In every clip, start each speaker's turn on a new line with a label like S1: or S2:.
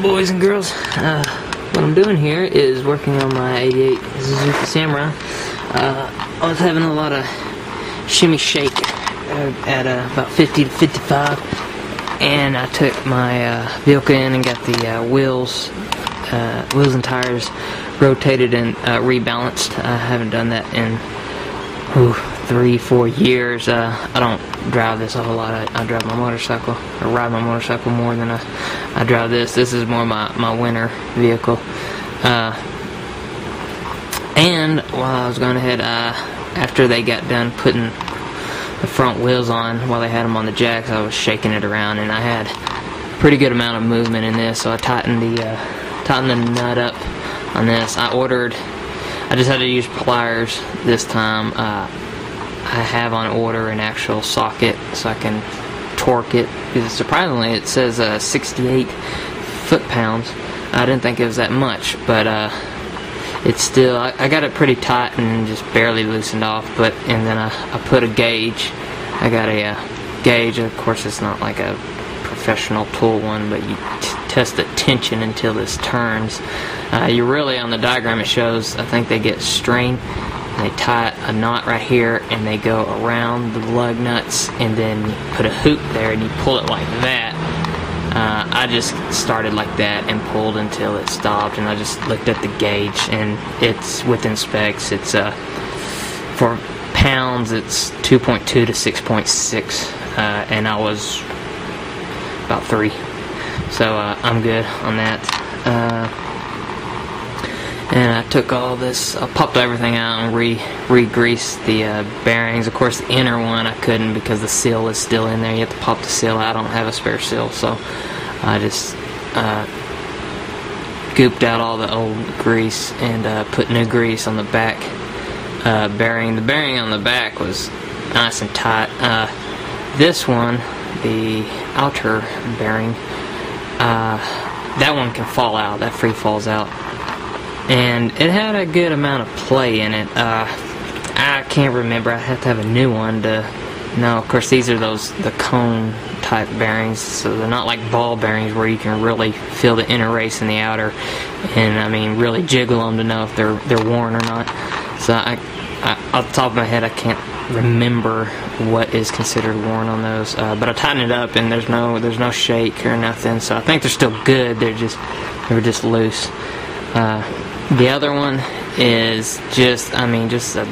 S1: boys and girls. What I'm doing here is working on my 88 Suzuki Samurai. I was having a lot of shimmy shake at about 50 to 55, and I took my vehicle in and got the wheels and tires rotated and rebalanced. I haven't done that in 3-4 years. I don't drive this a whole lot. I drive my motorcycle, or ride my motorcycle more than I drive this. This is more my winter vehicle. And while I was going ahead, after they got done putting the front wheels on, while they had them on the jacks, I was shaking it around, and I had a pretty good amount of movement in this, so I tightened the nut up on this. I just had to use pliers this time. I have on order an actual socket so I can torque it, because surprisingly it says 68 foot-pounds. I didn't think it was that much, but it's still, I got it pretty tight and just barely loosened off. And then I put a gauge. I got a gauge. Of course, it's not like a professional tool one, but you test the tension until this turns. You really, on the diagram it shows, I think they get strained. They tie a knot right here, and they go around the lug nuts, and then you put a hoop there, and you pull it like that. I just started like that and pulled until it stopped, and I just looked at the gauge, and it's within specs. It's for pounds, it's 2.2 to 6.6, and I was about 3, so I'm good on that. And I took all this, I popped everything out and re-greased the bearings. Of course, the inner one I couldn't because the seal is still in there. You have to pop the seal out. I don't have a spare seal, so I just gooped out all the old grease and put new grease on the back bearing. The bearing on the back was nice and tight. This one, the outer bearing, that one can fall out. That free falls out. And it had a good amount of play in it. I can't remember. I have to have a new one to know. Of course, these are the cone type bearings, so they're not like ball bearings where you can really feel the inner race and the outer, and I mean really jiggle them to know if they're worn or not. So I off the top of my head, I can't remember what is considered worn on those. But I tightened it up, and there's no shake or nothing. So I think they're still good. They were just loose. The other one is just a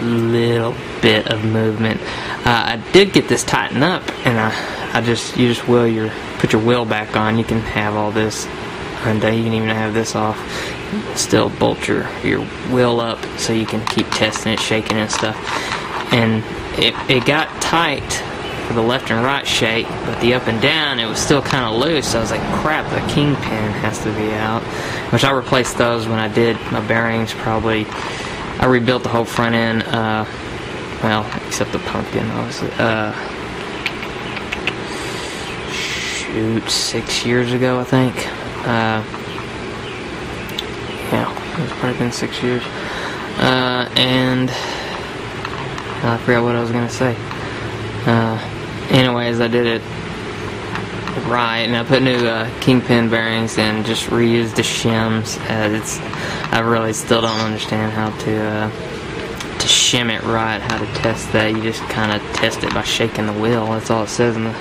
S1: little bit of movement. I did get this tightened up, and you just put your wheel back on. You can have all this, and you can even have this off. Still bolt your wheel up so you can keep testing it, shaking it and stuff. And it got tight for the left and right shake, but the up and down, it was still kind of loose. So I was like, crap, the kingpin has to be out. Which I replaced those when I did my bearings. Probably I rebuilt the whole front end, well, except the pumpkin, obviously. 6 years ago, I think. Yeah, it's probably been 6 years. And I forgot what I was gonna say. Anyways, I did it right, and I put new kingpin bearings and just reused the shims. I really still don't understand how to shim it right, how to test that. You just kind of test it by shaking the wheel. That's all it says in the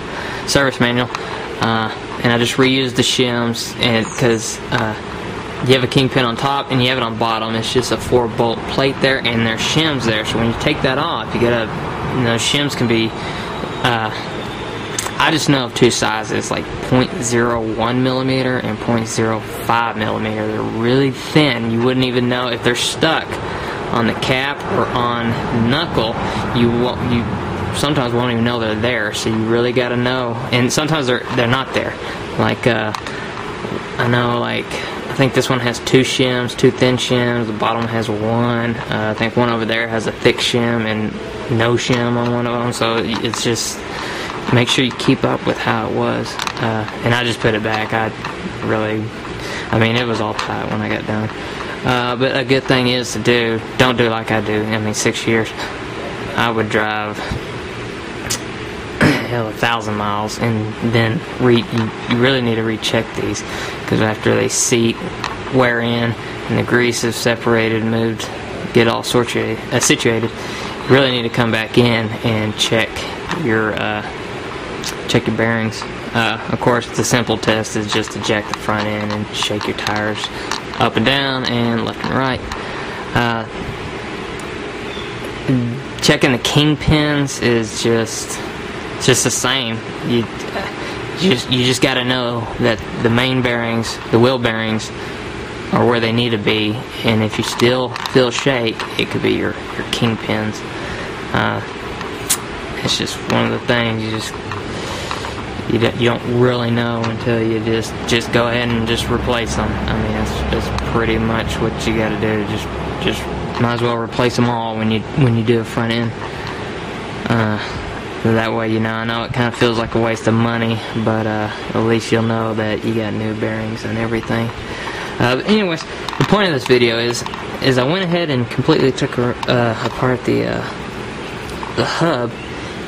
S1: service manual. And I just reused the shims, and because you have a kingpin on top and you have it on bottom. It's just a 4-bolt plate there, and there's shims there. So when you take that off, you get shims can be. I just know of 2 sizes, like 0.01 millimeter and 0.05 millimeter. They're really thin. You wouldn't even know if they're stuck on the cap or on the knuckle. You sometimes won't even know they're there. So you really got to know. And sometimes they're not there. Like I think this one has 2 shims, 2 thin shims. The bottom has 1. I think one over there has a thick shim and no shim on one of them. So it's just make sure you keep up with how it was. And I just put it back. It was all tight when I got done. But a good thing is don't do like I do. 6 years. I would drive hell, 1,000 miles, and then you really need to recheck these, because after they seat, wear in, and the grease is separated, moved, get all situated, you really need to come back in and check your bearings. Of course, the simple test is just to jack the front end and shake your tires up and down and left and right. Checking the kingpins is just the same. You just got to know that the main bearings, the wheel bearings, are where they need to be, and if you still feel shake, it could be your kingpins. It's just one of the things you don't really know until you just go ahead and just replace them. I mean, that's pretty much what you got to do. Just might as well replace them all when you do a front end. That way, you know, I know it kind of feels like a waste of money, but at least you'll know that you got new bearings and everything. But anyways, the point of this video is I went ahead and completely took apart the hub,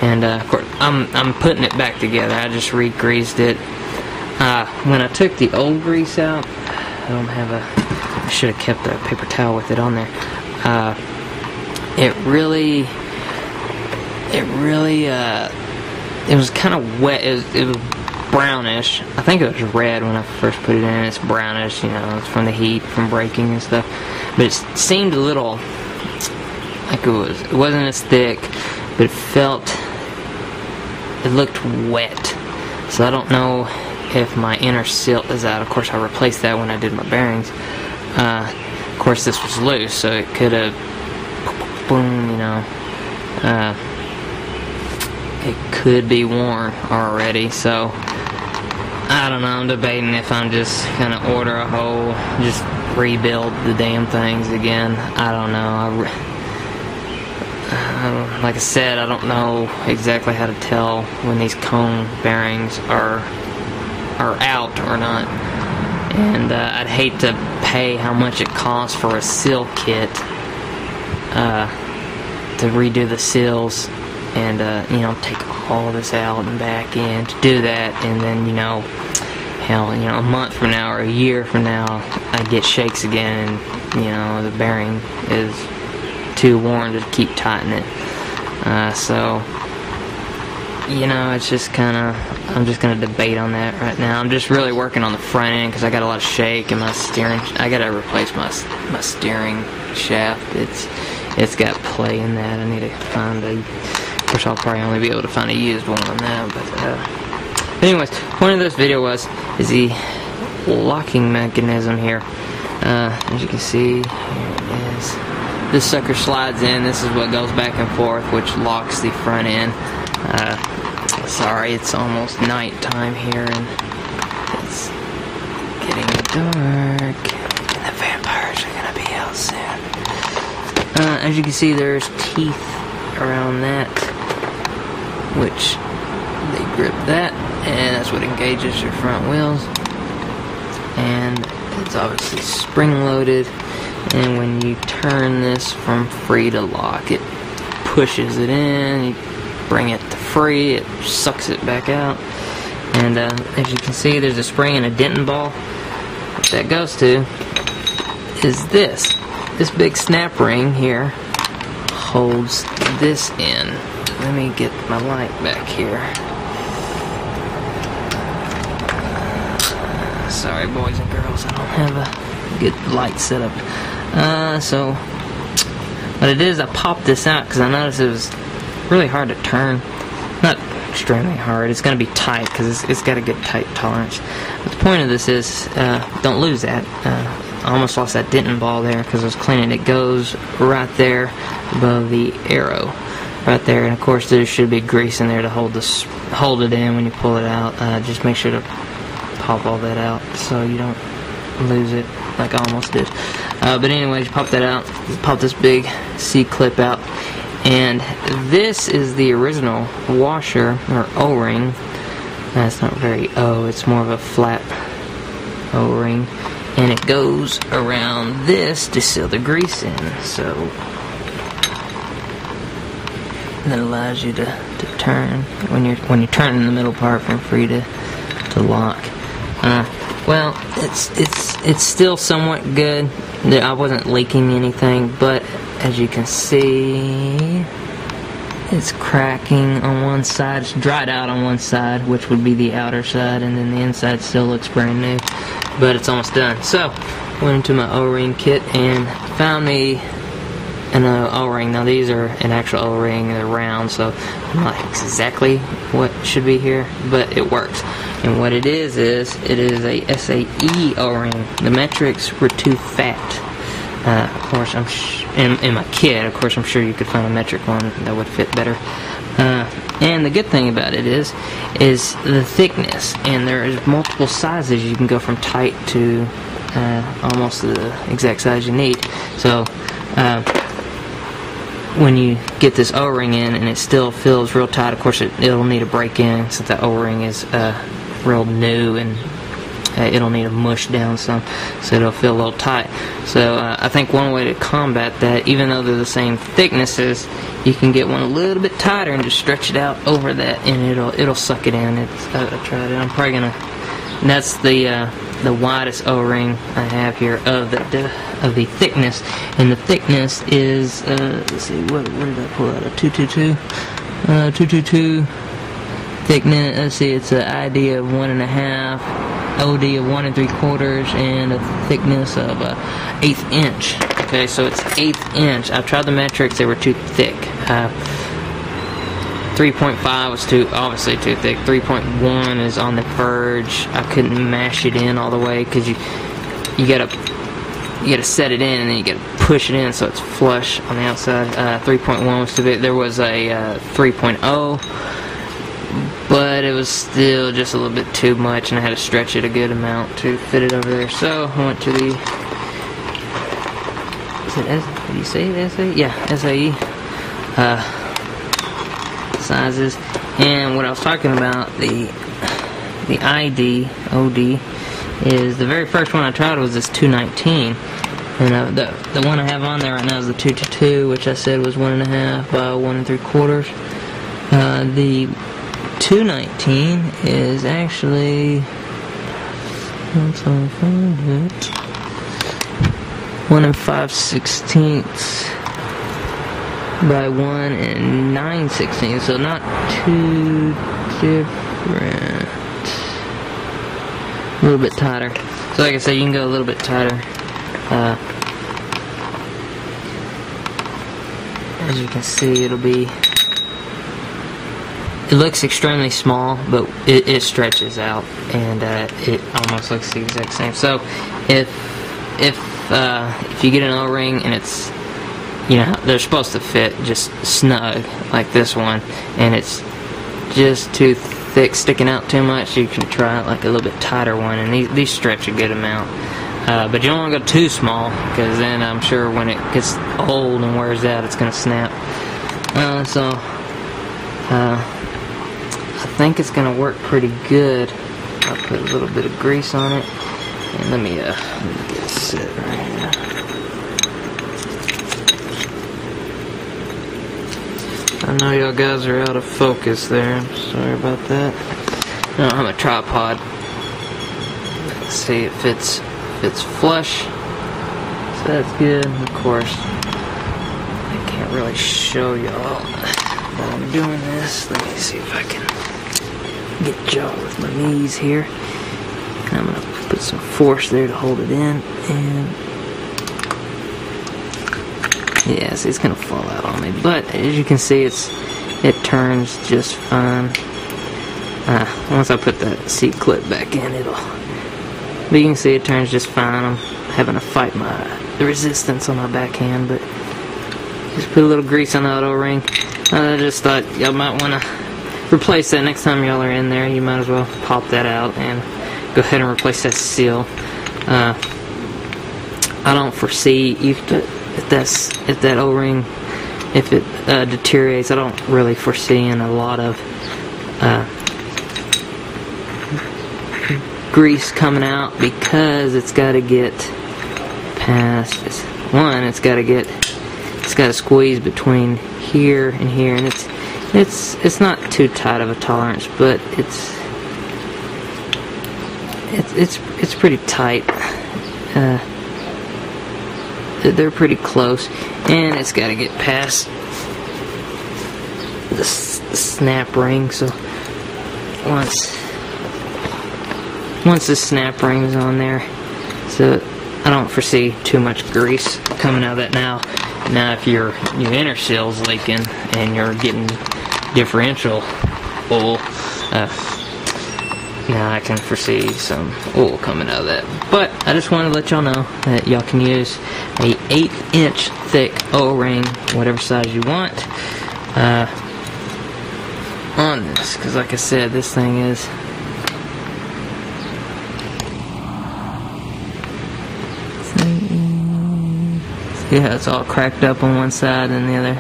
S1: and of course I'm putting it back together. I just re-greased it. When I took the old grease out, I should have kept a paper towel with it on there. It was kind of wet. It was brownish. I think it was red when I first put it in. It's brownish, you know, it's from the heat, from braking and stuff. But it seemed a little like it wasn't as thick, but it looked wet. So I don't know if my inner silt is out. Of course, I replaced that when I did my bearings. Of course, this was loose, so it could have, boom, you know, it could be worn already. So I don't know, I'm debating if I'm just gonna order a whole, just rebuild the damn things again. I don't know. Like I said, I don't know exactly how to tell when these cone bearings are out or not. And I'd hate to pay how much it costs for a seal kit to redo the seals, and you know, take all this out and back in to do that, and then, you know, hell, you know, a month from now or a year from now I get shakes again, and, you know, the bearing is too worn to keep tightening it. So, you know, it's just kind of, I'm just going to debate on that right now. I'm just really working on the front end because I got a lot of shake in my steering. I got to replace my steering shaft. It's got play in that. I need to find of course, I'll probably only be able to find a used one on that. But anyways, point of this video is the locking mechanism here. As you can see, here it is. This sucker slides in. This is what goes back and forth, which locks the front end. Sorry, it's almost night time here, and it's getting dark, and the vampires are gonna be out soon. As you can see, there's teeth around that, which they grip that, and that's what engages your front wheels. And it's obviously spring loaded, and when you turn this from free to lock, it pushes it in. You bring it to free, it sucks it back out, and as you can see, there's a spring and a denting ball. What that goes to is this big snap ring here holds this in. Let me get my light back here. Sorry, boys and girls, I don't have a good light setup. So what I did is I popped this out because I noticed it was really hard to turn. Not extremely hard. It's going to be tight because it's got a good tight tolerance. But the point of this is, don't lose that. I almost lost that denting ball there because I was cleaning. It goes right there above the arrow, right there. And of course, there should be grease in there to hold it in when you pull it out. Just make sure to pop all that out so you don't lose it like I almost did. But anyways, you pop that out. Pop this big C-clip out. And this is the original washer, or O-ring. That's not very O, it's more of a flat O-ring. And it goes around this to seal the grease in. So that allows you to turn when you're turning the middle part from free to lock. Well, it's still somewhat good. I wasn't leaking anything, but as you can see, it's cracking on one side. It's dried out on one side, which would be the outer side, and then the inside still looks brand new, but it's almost done. So, went into my O-ring kit and found me an O-ring. Now these are an actual O-ring, they're round, so I'm not exactly what should be here, but it works. And what it is a SAE O-ring. The metrics were too fat. Of course, in my kit, of course, I'm sure you could find a metric one that would fit better. And the good thing about it is the thickness, and there is multiple sizes. You can go from tight to almost the exact size you need. So when you get this O-ring in and it still feels real tight, of course it'll need a break in since the O-ring is real new, and it'll need to mush down some, so it'll feel a little tight. So I think one way to combat that, even though they're the same thicknesses, you can get one a little bit tighter and just stretch it out over that, and it'll suck it in. I tried it. I'm probably gonna. And that's the widest O-ring I have here of the thickness, and the thickness is let's see, where did I pull out? A 222, 222 thickness. Let's see, it's an ID of 1.5, OD of 1 3/4, and a thickness of 1/8 inch. Okay, so it's 1/8 inch. I've tried the metrics; they were too thick. 3.5 was obviously too thick. 3.1 is on the verge. I couldn't mash it in all the way because you gotta set it in and then you gotta push it in so it's flush on the outside. 3.1 was too big. There was a 3.0, but it was still just a little bit too much, and I had to stretch it a good amount to fit it over there. So I went to the did you say it? SAE? Yeah, SAE. Sizes. And what I was talking about, the ID OD is the very first one I tried was this 219, and the one I have on there right now is the 222, which I said was 1.5 by 1 3/4. The 219 is actually, once I find it, 1 5/16 by 1 9/16, so not too different. A little bit tighter. So like I said, you can go a little bit tighter. As you can see, it looks extremely small, but it stretches out, and it almost looks the exact same. So if you get an O-ring and it's, they're supposed to fit just snug like this one, and it's just too thick, sticking out too much, you can try like a little bit tighter one, and these stretch a good amount. But you don't want to go too small, because then I'm sure when it gets old and wears out, it's going to snap. I think it's going to work pretty good. I'll put a little bit of grease on it, and let me get it set right here. I know y'all guys are out of focus there. I'm sorry about that. I don't have a tripod. Let's see, it fits flush, so that's good. Of course, I can't really show y'all that I'm doing this. Let me see if I can get y'all with my knees here. And I'm gonna put some force there to hold it in, and yeah, see, it's gonna fall out on me, but as you can see, it turns just fine. Once I put that seat clip back in, but you can see it turns just fine. I'm having to fight the resistance on my backhand, but just put a little grease on that O-ring. I just thought y'all might want to replace that next time y'all are in there. You might as well pop that out and go ahead and replace that seal. I don't foresee if that O-ring, if it deteriorates, I don't really foresee in a lot of grease coming out, because it's got to get past one. It's got to squeeze between here and here, and It's not too tight of a tolerance, but it's pretty tight. They're pretty close, and it's got to get past the snap ring. So once the snap ring is on there, so I don't foresee too much grease coming out of that now. Now, if your inner seal's leaking and you're getting differential oil, now I can foresee some oil coming out of that. But I just want to let y'all know that y'all can use a 1/8" thick O-ring, whatever size you want, on this, because like I said, this thing is yeah, it's all cracked up on one side and the other.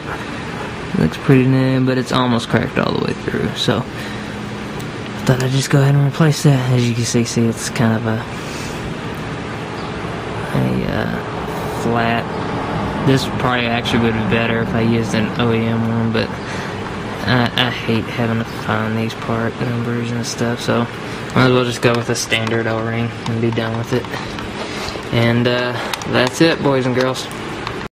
S1: Looks pretty new, but it's almost cracked all the way through. So thought I'd just go ahead and replace that. As you can see, it's kind of a flat. This probably actually would be better if I used an OEM one, but I hate having to find these part numbers and stuff, so might as well just go with a standard O-ring and be done with it. And that's it, boys and girls.